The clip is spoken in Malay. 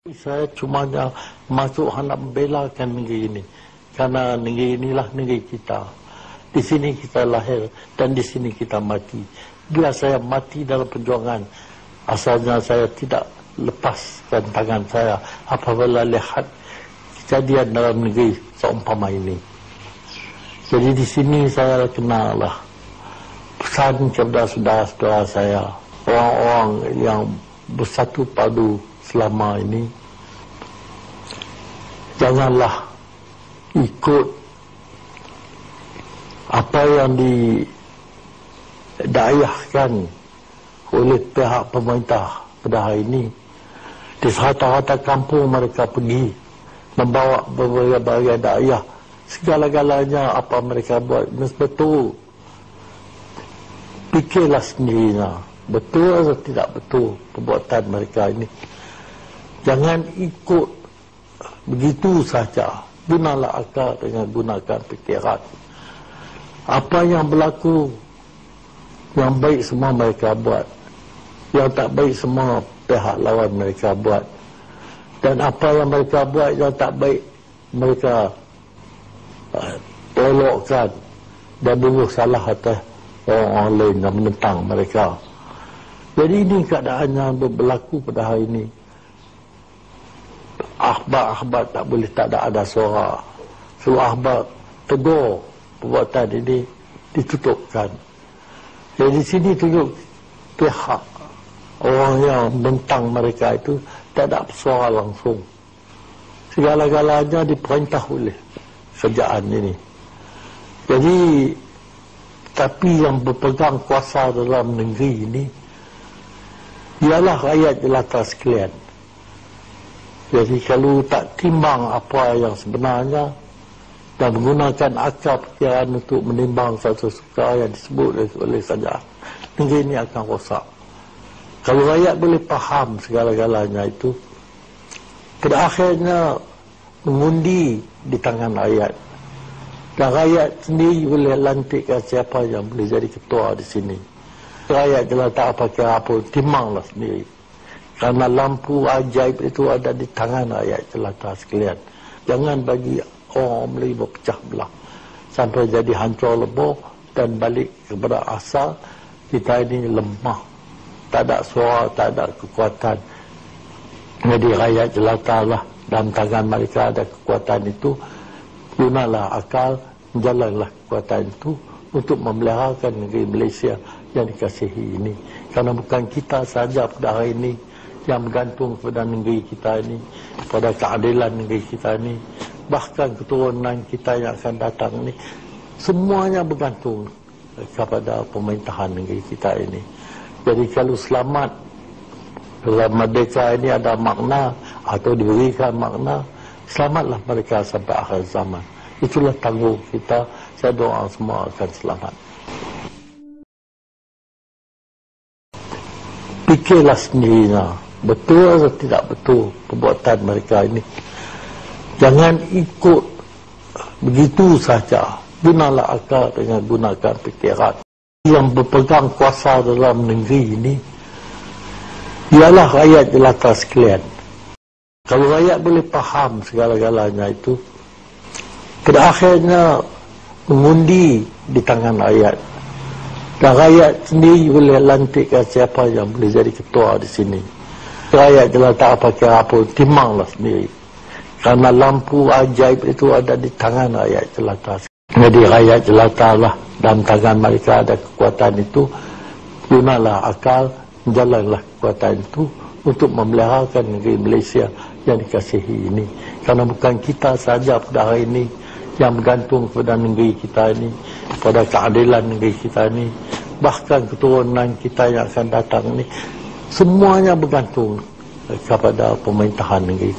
Saya cuma masuk hendak membelakan negeri ini. Kerana negeri inilah negeri kita. Di sini kita lahir dan di sini kita mati. Bila saya mati dalam perjuangan, asalnya saya tidak lepaskan tangan saya apabila lihat kejadian dalam negeri seumpama ini. Jadi di sini saya kenalah pesan kepada saudara-saudara saya, orang-orang yang bersatu padu selama ini, janganlah ikut apa yang didakwahkan oleh pihak pemerintah pada hari ini. Di serata-rata kampung mereka pergi membawa berbagai-bagai dakwah, segala-galanya apa mereka buat betul. Fikirlah sendirinya, betul atau tidak betul perbuatan mereka ini. Jangan ikut begitu saja. Gunalah akal dengan gunakan fikiran. Apa yang berlaku, yang baik semua mereka buat, yang tak baik semua pihak lawan mereka buat. Dan apa yang mereka buat yang tak baik, mereka tolokkan dan bunuh salah atas orang lain yang menentang mereka. Jadi ini keadaan yang berlaku pada hari ini. Akhbar-akhbar tak ada suara. Seluruh akhbar tegur perbuatan ini, ditutupkan. Jadi di sini tunjuk pihak orang yang menentang mereka itu tak ada suara langsung. Segala-galanya diperintah oleh kerajaan ini. Jadi tapi yang berpegang kuasa dalam negeri ini ialah rakyat jelata sekalian. Jadi kalau tak timbang apa yang sebenarnya dan menggunakan akal fikiran untuk menimbang satu perkara yang disebut oleh kerajaan, negeri ini akan rosak. Kalau rakyat boleh faham segala-galanya itu, pada akhirnya mengundi di tangan rakyat. Dan rakyat sendiri boleh lantikkan siapa yang boleh jadi ketua di sini. Rakyat jelata apa kira apa, timbanglah sendiri. Kerana lampu ajaib itu ada di tangan rakyat jelata sekalian. Jangan bagi orang Melayu berpecah belah sampai jadi hancur lebur dan balik kepada asal kita ini lemah. Tak ada suara, tak ada kekuatan. Jadi rakyat jelata lah, dalam tangan mereka ada kekuatan itu. Gunalah akal, jalanlah kekuatan itu untuk memeliharakan negeri Malaysia yang dikasihi ini. Kerana bukan kita saja pada hari ini yang bergantung kepada negeri kita ini, pada keadilan negeri kita ini, bahkan keturunan kita yang akan datang ini, semuanya bergantung kepada pemerintahan negeri kita ini. Jadi kalau selamat dalam merdeka ini ada makna atau diberikan makna, selamatlah mereka sampai akhir zaman. Itulah tanggung kita. Saya doa semua akan selamat. Fikirlah sendirinya, betul atau tidak betul perbuatan mereka ini. Jangan ikut begitu saja. Gunalah akal dengan gunakan fikiran. Yang berpegang kuasa dalam negeri ini ialah rakyat jelata sekalian. Kalau rakyat boleh faham segala-galanya itu, pada akhirnya mengundi di tangan rakyat. Dan rakyat sendiri boleh lantikkan siapa yang boleh jadi ketua di sini. Rakyat jelata apa kira apa, timbanglah sendiri. Kerana lampu ajaib itu ada di tangan rakyat jelata. Jadi rakyat jelata lah, dalam tangan mereka ada kekuatan itu. Gunalah akal, jalanlah kekuatan itu untuk memeliharakan negeri Malaysia yang dikasihi ini. Kerana bukan kita saja pada hari ini yang bergantung kepada negeri kita ini, pada keadilan negeri kita ini, bahkan keturunan kita yang akan datang ini, semuanya bergantung kepada pemerintahan negeri.